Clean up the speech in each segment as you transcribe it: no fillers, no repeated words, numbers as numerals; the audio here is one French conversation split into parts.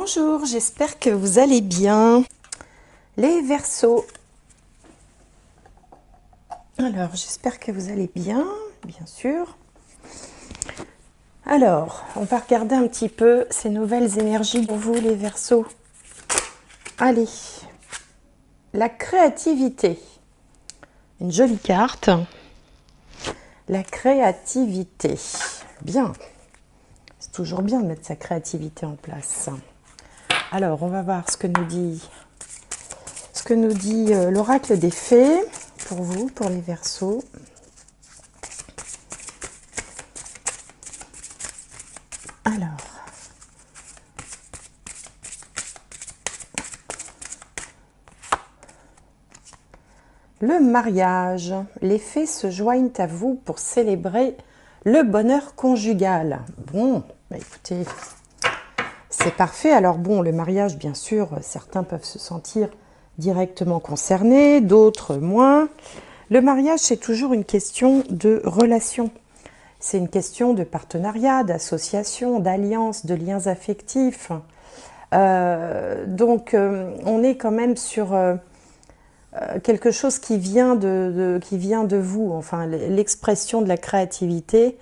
Bonjour, j'espère que vous allez bien. Les Verseaux. Alors, j'espère que vous allez bien sûr. Alors, on va regarder un petit peu ces nouvelles énergies pour vous, les Verseaux. Allez, la créativité. Une jolie carte. La créativité. Bien. C'est toujours bien de mettre sa créativité en place. Alors, on va voir ce que nous dit l'oracle des fées pour vous, pour les Verseaux. Alors, le mariage. Les fées se joignent à vous pour célébrer le bonheur conjugal. Bon, bah écoutez, c'est parfait. Alors bon, le mariage, bien sûr, certains peuvent se sentir directement concernés, d'autres moins. Le mariage, c'est toujours une question de relation. C'est une question de partenariat, d'association, d'alliance, de liens affectifs. Donc, on est quand même sur quelque chose qui vient de vous. Enfin, l'expression de la créativité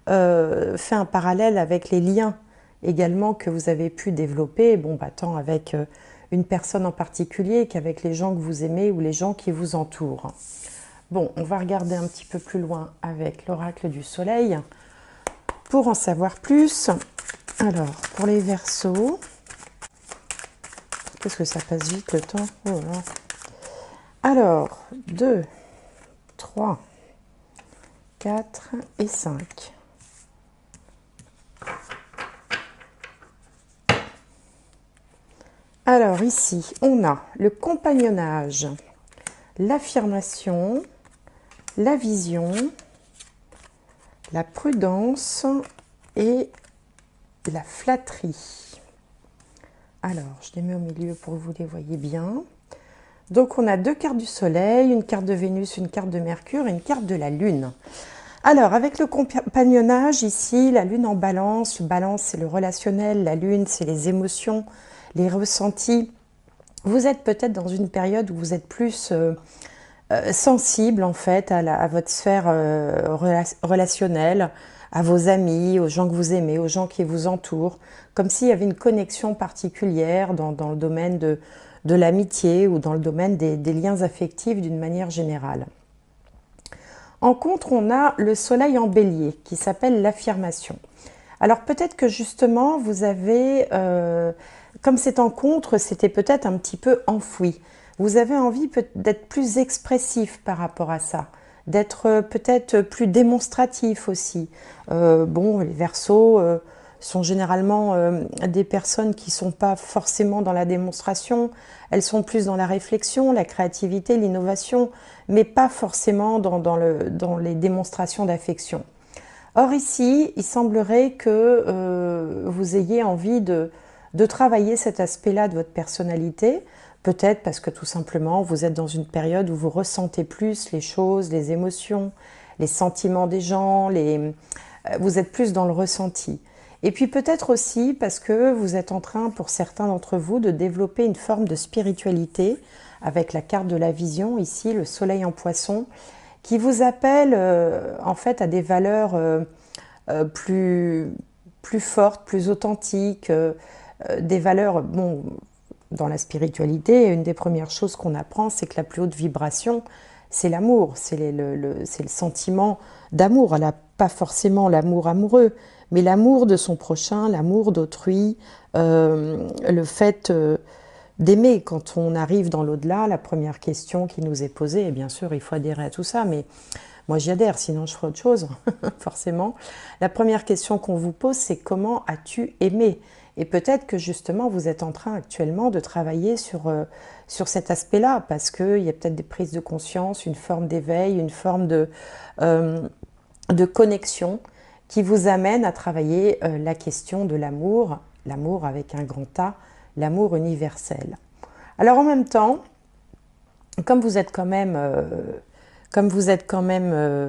fait un parallèle avec les liens également que vous avez pu développer, bon, bah, tant avec une personne en particulier qu'avec les gens que vous aimez ou les gens qui vous entourent. Bon, on va regarder un petit peu plus loin avec l'oracle du soleil pour en savoir plus. Alors, pour les Verseaux, qu'est-ce que ça passe vite le temps? Oh là. Alors, 2, 3, 4 et 5. Alors ici, on a le compagnonnage, l'affirmation, la vision, la prudence et la flatterie. Alors, je les mets au milieu pour que vous les voyez bien. Donc, on a deux cartes du soleil, une carte de Vénus, une carte de Mercure et une carte de la Lune. Alors, avec le compagnonnage, ici, la Lune en balance. Le balance, c'est le relationnel. La Lune, c'est les émotions, les ressentis. Vous êtes peut-être dans une période où vous êtes plus sensible, en fait, à votre sphère relationnelle, à vos amis, aux gens que vous aimez, aux gens qui vous entourent, comme s'il y avait une connexion particulière dans le domaine de l'amitié ou dans le domaine des liens affectifs d'une manière générale. En contre, on a le soleil en bélier qui s'appelle l'affirmation. Alors peut-être que justement, vous avez, comme c'est en contre, c'était peut-être un petit peu enfoui. Vous avez envie d'être plus expressif par rapport à ça, d'être peut-être plus démonstratif aussi. Bon, les Verseaux sont généralement des personnes qui ne sont pas forcément dans la démonstration, elles sont plus dans la réflexion, la créativité, l'innovation, mais pas forcément dans les démonstrations d'affection. Or ici, il semblerait que vous ayez envie de travailler cet aspect-là de votre personnalité, peut-être parce que tout simplement vous êtes dans une période où vous ressentez plus les choses, les émotions, les sentiments des gens, vous êtes plus dans le ressenti. Et puis peut-être aussi parce que vous êtes en train, pour certains d'entre vous, de développer une forme de spiritualité avec la carte de la vision, ici le soleil en poisson, qui vous appelle en fait à des valeurs plus fortes, plus authentiques, des valeurs, bon, dans la spiritualité, une des premières choses qu'on apprend, c'est que la plus haute vibration, c'est l'amour, c'est le sentiment d'amour. Elle n'a pas forcément l'amour amoureux, mais l'amour de son prochain, l'amour d'autrui, le fait d'aimer. Quand on arrive dans l'au-delà, la première question qui nous est posée, et bien sûr il faut adhérer à tout ça, mais moi j'y adhère, sinon je ferai autre chose, forcément. La première question qu'on vous pose, c'est comment as-tu aimé? Et peut-être que justement vous êtes en train actuellement de travailler sur cet aspect-là, parce qu'il y a peut-être des prises de conscience, une forme d'éveil, une forme de connexion qui vous amène à travailler la question de l'amour, l'amour avec un grand A, l'amour universel. Alors en même temps, comme vous êtes quand même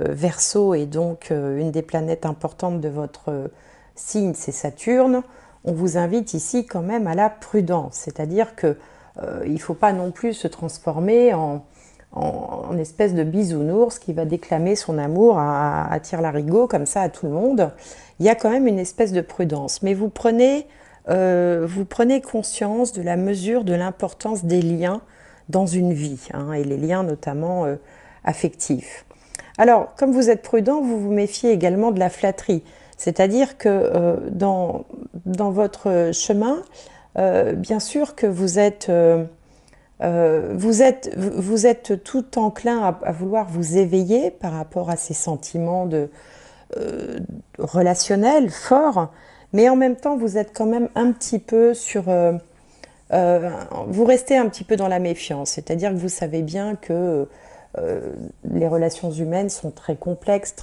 Verseau et donc une des planètes importantes de votre signe, c'est Saturne, on vous invite ici quand même à la prudence. C'est-à-dire que il ne faut pas non plus se transformer en espèce de bisounours qui va déclamer son amour à tire-larigot comme ça à tout le monde. Il y a quand même une espèce de prudence. Mais vous prenez conscience de la mesure de l'importance des liens dans une vie, hein, et les liens notamment affectifs. Alors, comme vous êtes prudent, vous vous méfiez également de la flatterie. C'est-à-dire que dans votre chemin, bien sûr que vous êtes tout enclin à vouloir vous éveiller par rapport à ces sentiments relationnels forts, mais en même temps, vous êtes quand même un petit peu vous restez un petit peu dans la méfiance, c'est-à-dire que vous savez bien que les relations humaines sont très complexes,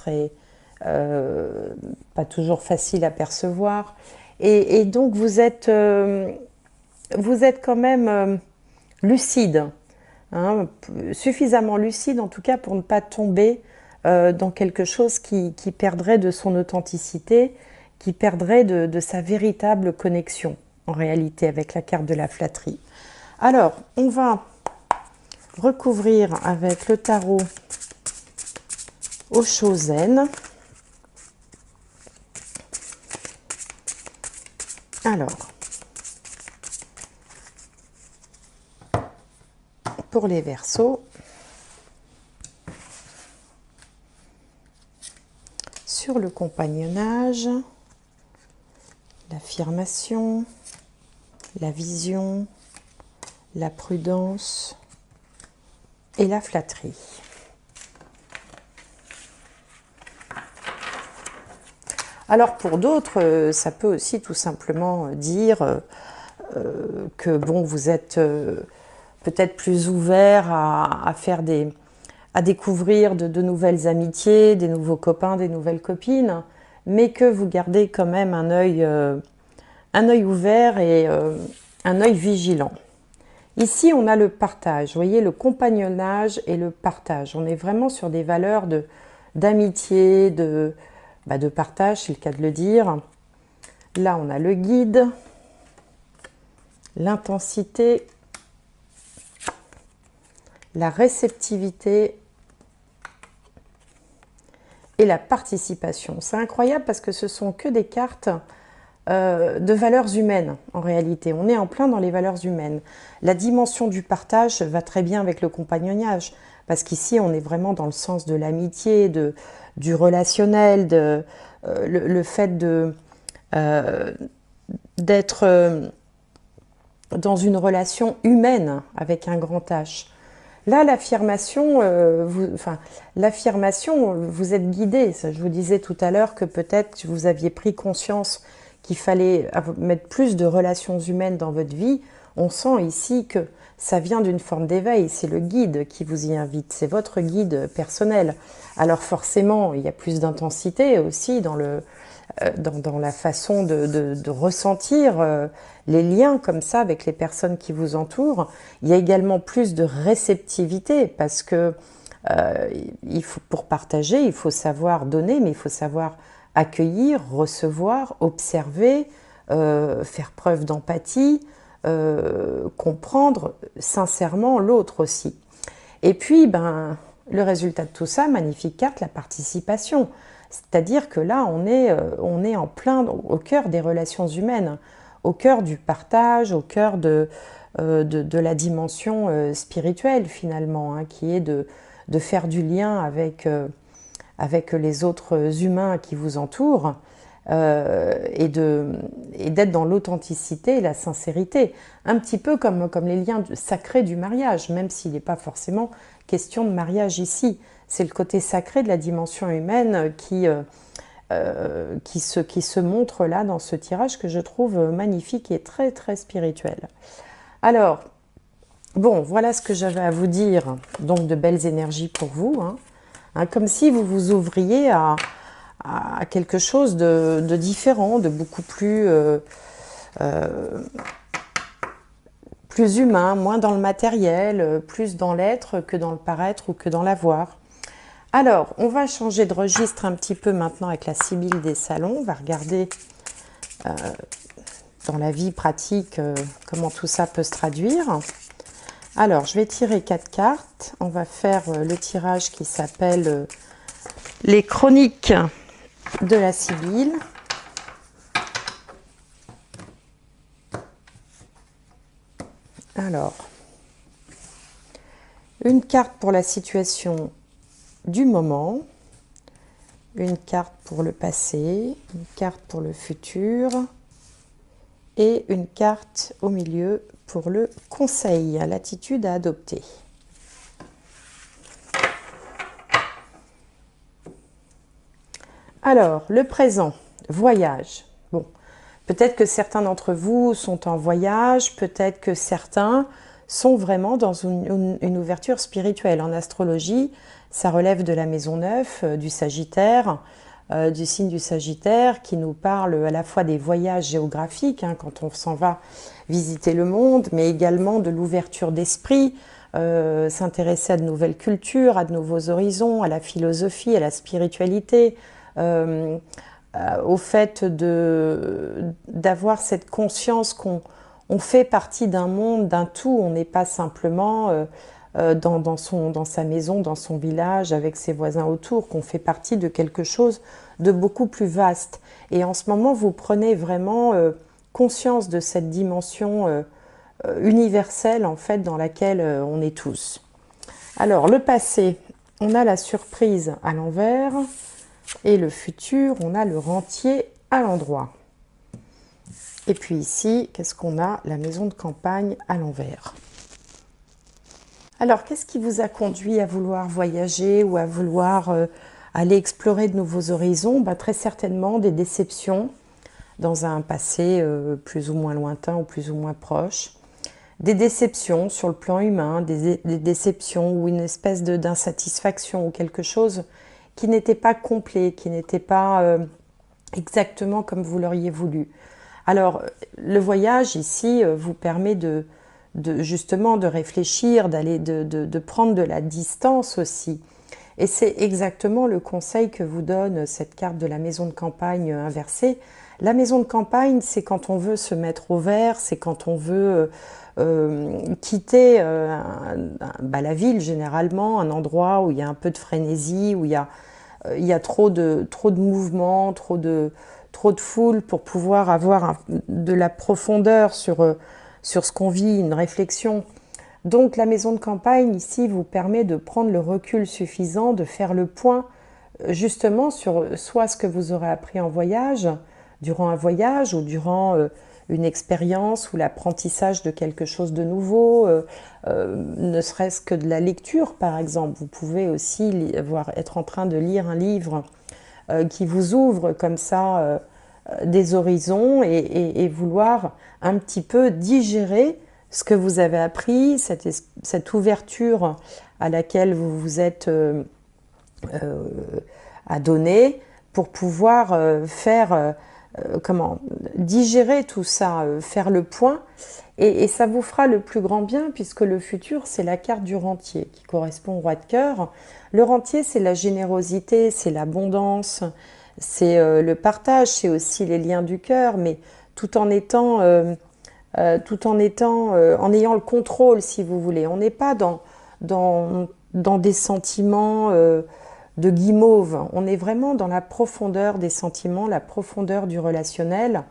pas toujours faciles à percevoir, et donc vous êtes quand même lucide, hein, suffisamment lucide en tout cas pour ne pas tomber dans quelque chose qui perdrait de son authenticité, qui perdrait de sa véritable connexion en réalité avec la carte de la flatterie. Alors, on va recouvrir avec le tarot Osho-Zen. Alors, pour les Verseaux, sur le compagnonnage, l'affirmation, la vision, la prudence et la flatterie. Alors pour d'autres, ça peut aussi tout simplement dire que bon, vous êtes peut-être plus ouvert à découvrir de nouvelles amitiés, des nouveaux copains, des nouvelles copines, mais que vous gardez quand même un œil ouvert et un œil vigilant. Ici, on a le partage, vous voyez, le compagnonnage et le partage. On est vraiment sur des valeurs d'amitié, de partage, c'est le cas de le dire. Là, on a le guide, l'intensité, la réceptivité et la participation. C'est incroyable parce que ce sont que des cartes de valeurs humaines en réalité. On est en plein dans les valeurs humaines. La dimension du partage va très bien avec le compagnonnage parce qu'ici on est vraiment dans le sens de l'amitié, du relationnel, le fait d'être dans une relation humaine avec un grand H. Là, l'affirmation, vous êtes guidé. Ça, je vous disais tout à l'heure que peut-être vous aviez pris conscience qu'il fallait mettre plus de relations humaines dans votre vie. On sent ici que ça vient d'une forme d'éveil. C'est le guide qui vous y invite. C'est votre guide personnel. Alors forcément, il y a plus d'intensité aussi dans la façon de ressentir les liens comme ça avec les personnes qui vous entourent. Il y a également plus de réceptivité parce que pour partager, il faut savoir donner, mais il faut savoir accueillir, recevoir, observer, faire preuve d'empathie, comprendre sincèrement l'autre aussi. Et puis, le résultat de tout ça, magnifique carte, la participation. C'est-à-dire que là, on est en plein au cœur des relations humaines, au cœur du partage, au cœur de la dimension spirituelle finalement, hein, qui est de faire du lien avec les autres humains qui vous entourent et d'être dans l'authenticité et la sincérité. Un petit peu comme les liens sacrés du mariage, même s'il n'est pas forcément question de mariage ici. C'est le côté sacré de la dimension humaine qui se montre là dans ce tirage que je trouve magnifique et très très spirituel. Alors, bon, voilà ce que j'avais à vous dire. Donc de belles énergies pour vous, hein, comme si vous vous ouvriez à quelque chose de différent, de beaucoup plus humain, moins dans le matériel, plus dans l'être que dans le paraître ou que dans l'avoir. Alors, on va changer de registre un petit peu maintenant avec la Sibylle des salons. On va regarder dans la vie pratique, comment tout ça peut se traduire. Alors, je vais tirer 4 cartes. On va faire le tirage qui s'appelle les chroniques de la Sibylle. Alors, une carte pour la situation du moment, une carte pour le passé, une carte pour le futur et une carte au milieu pour le conseil, l'attitude à adopter. Alors, le présent, voyage. Bon, peut-être que certains d'entre vous sont en voyage, peut-être que certains sont vraiment dans une ouverture spirituelle. En astrologie, ça relève de la maison 9, du Sagittaire, du signe du Sagittaire, qui nous parle à la fois des voyages géographiques, hein, quand on s'en va visiter le monde, mais également de l'ouverture d'esprit, s'intéresser à de nouvelles cultures, à de nouveaux horizons, à la philosophie, à la spiritualité, au fait d'avoir cette conscience qu'on fait partie d'un monde, d'un tout. On n'est pas simplement dans sa maison, dans son village, avec ses voisins autour, qu'on fait partie de quelque chose de beaucoup plus vaste. Et en ce moment, vous prenez vraiment conscience de cette dimension universelle, en fait, dans laquelle on est tous. Alors, le passé, on a la surprise à l'envers. Et le futur, on a le rentier à l'endroit. Et puis ici, qu'est-ce qu'on a? La maison de campagne à l'envers. Alors, qu'est-ce qui vous a conduit à vouloir voyager ou à vouloir aller explorer de nouveaux horizons? Très certainement des déceptions dans un passé plus ou moins lointain ou plus ou moins proche. Des déceptions sur le plan humain, des déceptions ou une espèce d'insatisfaction ou quelque chose qui n'était pas complet, qui n'était pas exactement comme vous l'auriez voulu. Alors, le voyage ici vous permet justement de réfléchir, de prendre de la distance aussi. Et c'est exactement le conseil que vous donne cette carte de la maison de campagne inversée. La maison de campagne, c'est quand on veut se mettre au vert, c'est quand on veut quitter la ville généralement, un endroit où il y a un peu de frénésie, où il y a trop de mouvements, trop de foule pour pouvoir avoir de la profondeur sur ce qu'on vit, une réflexion. Donc la maison de campagne ici vous permet de prendre le recul suffisant, de faire le point justement sur soit ce que vous aurez appris en voyage, durant un voyage ou durant une expérience ou l'apprentissage de quelque chose de nouveau, ne serait-ce que de la lecture par exemple. Vous pouvez aussi être en train de lire un livre qui vous ouvre comme ça des horizons et vouloir un petit peu digérer ce que vous avez appris, cette ouverture à laquelle vous vous êtes adonné pour pouvoir digérer tout ça, faire le point. Et ça vous fera le plus grand bien puisque le futur, c'est la carte du rentier qui correspond au roi de cœur. Le rentier, c'est la générosité, c'est l'abondance, c'est le partage, c'est aussi les liens du cœur, mais tout en ayant le contrôle, si vous voulez. On n'est pas dans des sentiments de guimauve. On est vraiment dans la profondeur des sentiments, la profondeur du relationnel.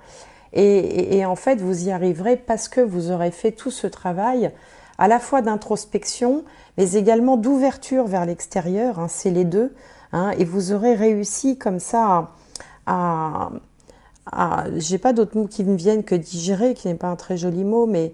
Et en fait, vous y arriverez parce que vous aurez fait tout ce travail, à la fois d'introspection, mais également d'ouverture vers l'extérieur, hein, c'est les deux. Hein, et vous aurez réussi comme ça j'ai pas d'autres mots qui me viennent que digérer, qui n'est pas un très joli mot, mais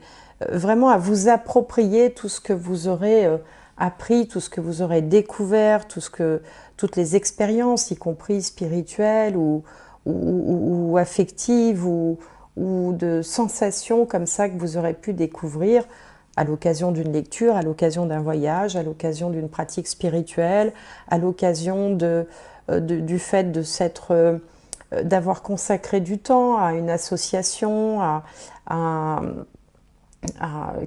vraiment à vous approprier tout ce que vous aurez appris, tout ce que vous aurez découvert, toutes les expériences, y compris spirituelles ou affectives ou de sensations comme ça que vous aurez pu découvrir à l'occasion d'une lecture, à l'occasion d'un voyage, à l'occasion d'une pratique spirituelle, à l'occasion du fait d'avoir consacré du temps à une association, à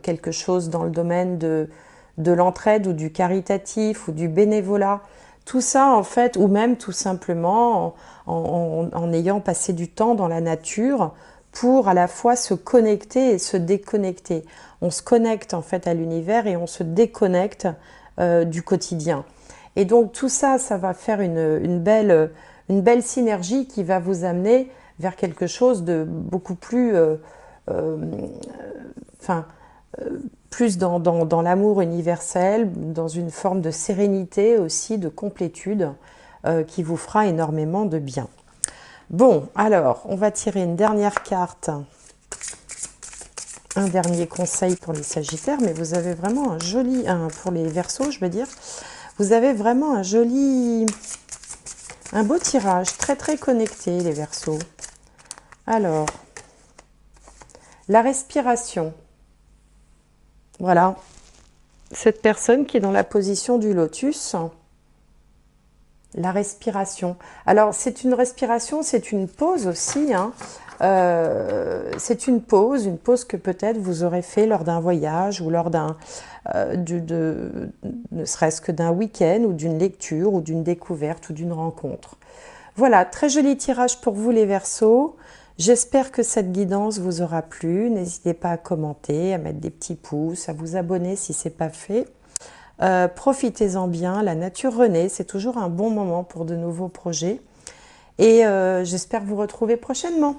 quelque chose dans le domaine de l'entraide ou du caritatif ou du bénévolat. Tout ça, en fait, ou même tout simplement en ayant passé du temps dans la nature pour à la fois se connecter et se déconnecter. On se connecte en fait à l'univers et on se déconnecte du quotidien. Et donc tout ça, ça va faire une belle synergie qui va vous amener vers quelque chose de beaucoup plus, enfin, plus dans l'amour universel, dans une forme de sérénité aussi, de complétude, qui vous fera énormément de bien. Bon, alors, on va tirer une dernière carte, un dernier conseil pour les Sagittaires, mais vous avez vraiment un joli, pour les Verseaux, je veux dire, vous avez vraiment un beau tirage, très très connecté, les Verseaux. Alors, la respiration. Voilà, cette personne qui est dans la position du lotus, la respiration. Alors, c'est une respiration, c'est une pause aussi, hein. C'est une pause que peut-être vous aurez fait lors d'un voyage ou lors ne serait-ce que d'un week-end ou d'une lecture ou d'une découverte ou d'une rencontre. Voilà, très joli tirage pour vous les Verseaux. J'espère que cette guidance vous aura plu. N'hésitez pas à commenter, à mettre des petits pouces, à vous abonner si ce n'est pas fait. Profitez-en bien, la nature renaît, c'est toujours un bon moment pour de nouveaux projets. Et j'espère vous retrouver prochainement.